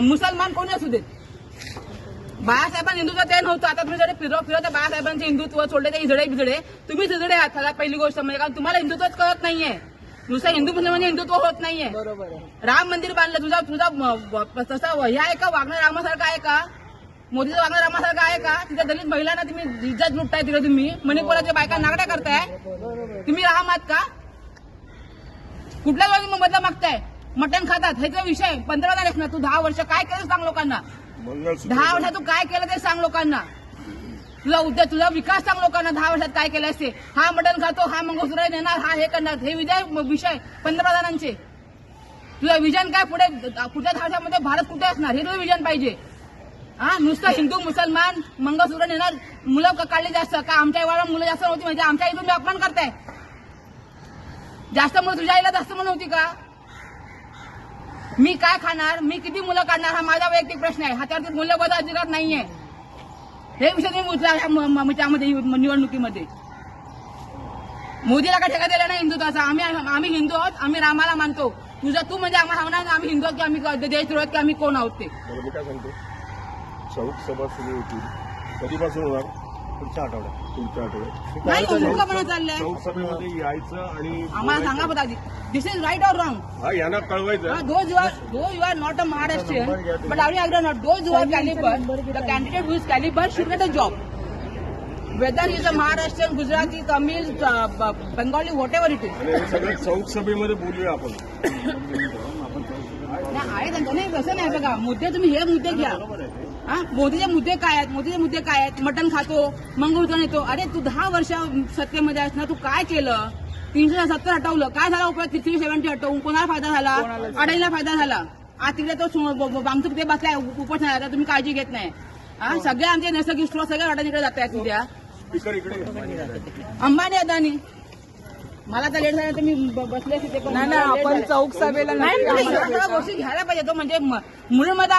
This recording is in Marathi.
मुसलमान कोणी असू देत. बाळासाहेबांनी हिंदुत्व ते नव्हतं. आता तुम्ही जरी फिरवता बाळासाहेबांचे हिंदुत्व सोडले ते इजडे बिजडे. तुम्ही इजडे आहात सगळ्यात पहिली गोष्ट म्हणजे, कारण तुम्हाला हिंदुत्वच कळत नाहीये. नुसतं हिंदू मुस्लिमांचे हिंदुत्व होत नाहीये. बरोबर आहे. राम मंदिर बांधलं, तुझा तसा हे आहे का? वागणं रामासारखं आहे का? मोदीचं वागणं रामासारखं आहे का? तिथे दलित महिलांना तुम्ही इज्जत लुटताय. तिकडे तुम्ही मणिपुराच्या बायका नागड्या करताय. तुम्ही राम आहात का? कुठल्या जागी बदला मागताय? मटण खातात हे विषय. 15 तारीख ना तू 10 वर्ष काय केलं सांग लोकांना. 10 वर्षात तू काय केलं ते सांग लोकांना. तुझा विकास सांग लोकांना. 10 वर्षात काय केलं असते. हा मटण खातो, हा मंगळसूत्र नेणार, हा हे करणार, हे विषय पंतप्रधानांचे. तुझं विजन काय पुढे? पुढच्या 10 वर्षामध्ये भारत कुठे असणार हे तुझं विजन पाहिजे. हा नुसतं हिंदू मुसलमान मंगळसूत्र नेणार मुलं काढली जास्त का? आमच्या वेळेला मुलं जास्त नव्हती म्हणजे आमच्या इथून अपमान करताय. जास्त मुलं तुझ्या आईला जास्त मुलं होती का? मी काय खाणार, मी किती मुलं काढणार हा माझा वैयक्तिक प्रश्न आहे. हातावरती मूल्यबोध अधिकार नाहीये. हे विषय तुम्ही त्यामध्ये निवडणुकीमध्ये मोदीला काय ठेका दिला नाही हिंदुत्वाचा. आम्ही हिंदू आहोत. आम्ही रामाला मानतो. तू म्हणजे आम्हाला सांगणार आम्ही हिंदू आहोत की आम्ही देशद्रोह की आम्ही कोण आहोत ते. मी काय सांगतो, चौक सभा सुरू होतील कधीपासून होणार? पुढच्या आठवड्यात. नाही मूर्खपणा चाललंय. चौक सभेमध्ये यायचं आणि आम्हाला सांगा पदाजी दिस इज राईट ऑर रॉंग. हा यांना कळवायचं. Those you are not a Maharashtrian, but are you agree or not? Those who are caliber, the candidate who is caliber should get a job. Whether he is a Maharashtrian, Gujarati, Tamil, Bengali, whatever it is. आणि हे सगळं चौक सभेमध्ये बोलूया आपण. आहे त्यांचं नाही कसं नाही बघा. मुद्दे तुम्ही हे मुद्दे घ्या. हा मोदीचे मुद्दे काय आहेत? मोदीचे मुद्दे काय आहेत? मटण खातो, मंगळसूत्र नेतो. अरे तू 10 वर्ष सत्तेमध्ये आहेस ना, तू काय केलं? 370 हटवलं, काय झाला उपयोग? 370 हटवून कोणाला फायदा झाला? अडाईला फायदा झाला. आज तिकडे तो आमचं ते बसलाय उपोषणाला, तुम्ही काळजी घेत नाही. हा सगळे आमचे नैसर्गिक स्रोत सगळे अडाणीकडे जात आहेत उद्या. अंबानी अदानी मला तर लेट झालं तर मी बसले तिथे. नाही आपण चौक सभेला नाही गोष्टी घ्यायला पाहिजे. तो म्हणजे मुलींमध्ये